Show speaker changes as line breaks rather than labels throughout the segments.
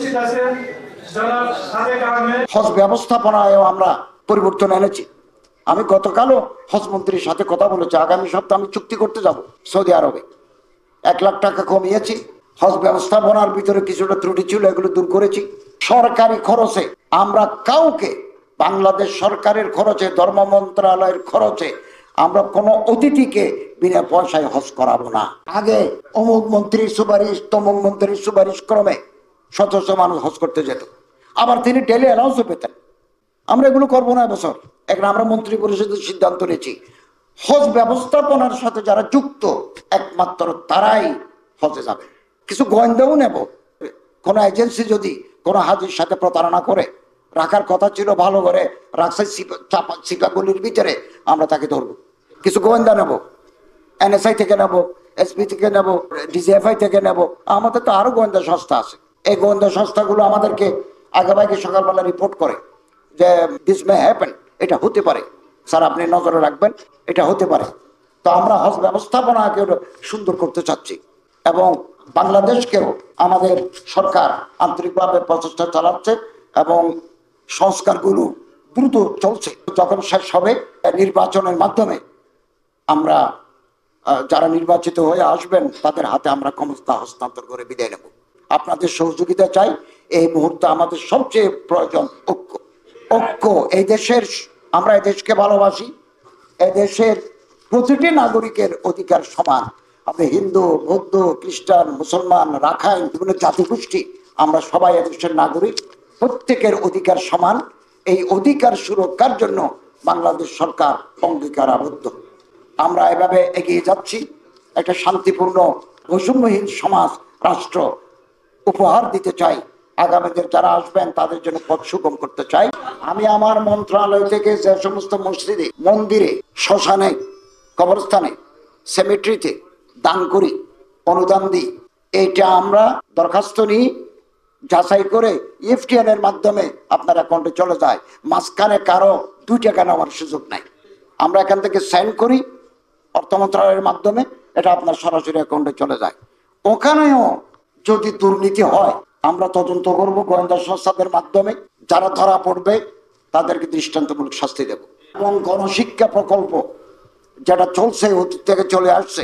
উপস্থিত আছেন জনাব সাদেক আহমেদ।
হজ ব্যবস্থাপনায়ও আমরা পরিবর্তন এনেছি। আমি গতকালও হজ মন্ত্রীর সাথে কথা বলেছি, আগামী সপ্তাহে আমি চুক্তি করতে যাব সৌদি আরবে। 1 লাখ টাকা কমিয়েছি। হজ ব্যবস্থাপনার ভিতরে কিছুটা ত্রুটি ছিল, এগুলো দূর করেছি। সরকারি খরচে আমরা কাউকে, বাংলাদেশ সরকারের খরচে, ধর্ম মন্ত্রণালয়ের খরচে আমরা কোনো অতিথিকে বিনা পয়সায় হজ করাবো না। আগে অমুক মন্ত্রীর সুপারিশ, তমুক মন্ত্রীর সুপারিশ ক্রমে শত শত মানুষ হজ করতে যেত, আবার তিনি ডেলি অ্যালাউন্সও পেতেন। আমরা এগুলো করবো না এবছর। এখন আমরা মন্ত্রী পরিষদের সিদ্ধান্ত নিয়েছি, হজ ব্যবস্থাপনার সাথে যারা যুক্ত একমাত্র তারাই হজে যাবে। কিছু গোয়েন্দাও নেব। কোনো এজেন্সি যদি কোনো হাজির সাথে প্রতারণা করে, রাখার কথা ছিল ভালো করে রাখছে সিপাগুলির ভিতরে, আমরা তাকে ধরবো। কিছু গোয়েন্দা নেব, NSI থেকে নেব, SP থেকে নেব, DGFI থেকে নেব। আমাদের তো আরো গোয়েন্দা সংস্থা আছে। এই গোয়েন্দা সংস্থাগুলো আমাদেরকে আগেভাগে সকালবেলা রিপোর্ট করে যে দিস মে হ্যাপেন, এটা হতে পারে স্যার, আপনি নজরে রাখবেন, এটা হতে পারে। তো আমরা হজ ব্যবস্থাপনাকে সুন্দর করতে চাচ্ছি এবং বাংলাদেশকেও আমাদের সরকার আন্তরিকভাবে প্রচেষ্টা চালাচ্ছে এবং সংস্কারগুলো দ্রুত চলছে। যখন শেষ হবে নির্বাচনের মাধ্যমে আমরা যারা নির্বাচিত হয়ে আসবেন তাদের হাতে আমরা ক্ষমতা হস্তান্তর করে বিদায় নেব। আপনাদের সহযোগিতা চাই। এই মুহূর্তে আমাদের সবচেয়ে প্রয়োজন ঐক্য। ঐক্য এই দেশের, আমরা এই দেশকে ভালোবাসি। এই দেশের প্রতিটি নাগরিকের অধিকার সমান। আপনি হিন্দু, বৌদ্ধ, খ্রিস্টান, মুসলমান, রাখাইন, বিভিন্ন জাতিগোষ্ঠী, আমরা সবাই এদেশের নাগরিক। প্রত্যেকের অধিকার সমান। এই অধিকার সুরক্ষার জন্য বাংলাদেশ সরকার অঙ্গীকার আবদ্ধ। আমরা এভাবে এগিয়ে যাচ্ছি। একটা শান্তিপূর্ণ বৈষম্যহীন সমাজ রাষ্ট্র উপহার দিতে চাই। আগামীদের যারা আসবেন তাদের জন্য পথ সুগম করতে চাই। আমি আমার মন্ত্রণালয় থেকে যে সমস্ত মসজিদে, মন্দিরে, শ্মশানে, কবরস্থানে, সেমেট্রিতে দান করি, অনুদান দিই, এইটা আমরা দরখাস্ত নিই, যাচাই করে EFTN এর মাধ্যমে আপনার অ্যাকাউন্টে চলে যায়। মাঝখানে কারো 2 টাকা নেওয়ার সুযোগ নাই। আমরা এখান থেকে সেন্ড করি অর্থ মন্ত্রণালয়ের মাধ্যমে, এটা আপনার সরাসরি অ্যাকাউন্টে চলে যায়। ওখানেও যদি দুর্নীতি হয় আমরা তদন্ত করব গোয়েন্দা সংস্থাদের মাধ্যমে। যারা ধরা পড়বে তাদেরকে দৃষ্টান্তমূলক শাস্তি দেব। এবং গণশিক্ষা প্রকল্প যেটা চলছে, অতীত থেকে চলে আসছে,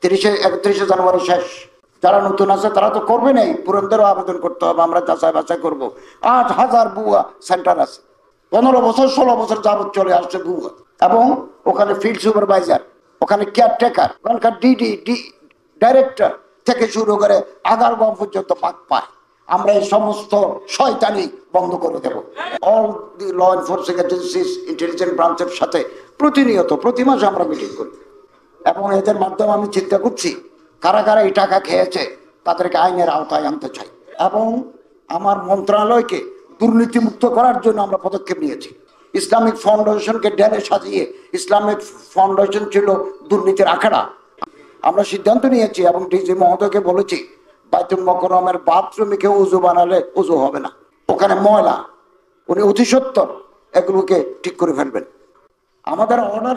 31 জানুয়ারি শেষ। যারা নতুন আছে তারা তো করবে নাই, পুরনদেরও আবেদন করতে হবে, আমরা যাচাই বাছাই করবো। 8,000 বুয়া সেন্টার আছে, 15 বছর 16 বছর যাবত চলে আসছে বুয়া। এবং ওখানে ফিল্ড সুপারভাইজার, ওখানে কেয়ারটেকার, ওখানকার DD ডাইরেক্টর থেকে শুরু করে আগারগাঁও পর্যন্ত পাক পায়। আমরা এই সমস্ত শয়তানি বন্ধ করে দেব। All the law enforcing agencies, intelligence ব্রাঞ্চের সাথে প্রতিনিয়ত প্রতি মাসে আমরা মিটিং করি এবং এদের মাধ্যমে আমি চিন্তা করছি কারা কারা এই টাকা খেয়েছে তাদেরকে আইনের আওতায় আনতে চাই। এবং আমার মন্ত্রণালয়কে দুর্নীতিমুক্ত করার জন্য আমরা পদক্ষেপ নিয়েছি। ইসলামিক ফাউন্ডেশনকে ডেনে সাজিয়ে, ইসলামিক ফাউন্ডেশন ছিল দুর্নীতির আখড়া। আমরা সিদ্ধান্ত নিয়েছি এবং DG মহোদয়কে বলেছি, বাইতুল মোকাররমের বাথরুমে কেউ উজু বানালে উজু হবে না, ওখানে ময়লা। উনি অতি সত্বর এগুলোকে ঠিক করে ফেলবেন। আমাদের অর্ডার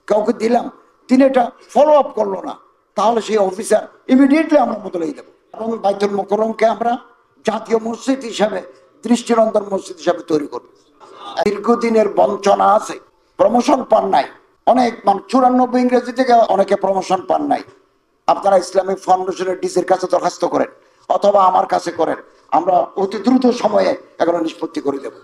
কাউকে দিলাম, তিনি এটা ফলো আপ করলো না, তাহলে সেই অফিসার ইমিডিয়েটলি আমরা বদলে দেবো। এবং বাইতুল মোকাররমকে আমরা জাতীয় মসজিদ হিসাবে, দৃষ্টিনন্দন মসজিদ হিসাবে তৈরি করব। দীর্ঘদিনের বঞ্চনা আছে, প্রমোশন পান নাই অনেক মানুষ, 94 ইংরেজি থেকে অনেকে প্রমোশন পান নাই। আপনারা ইসলামিক ফাউন্ডেশনের DCর কাছে দরখাস্ত করেন অথবা আমার কাছে করেন, আমরা অতি দ্রুত সময়ে এগুলো নিষ্পত্তি করে দেব।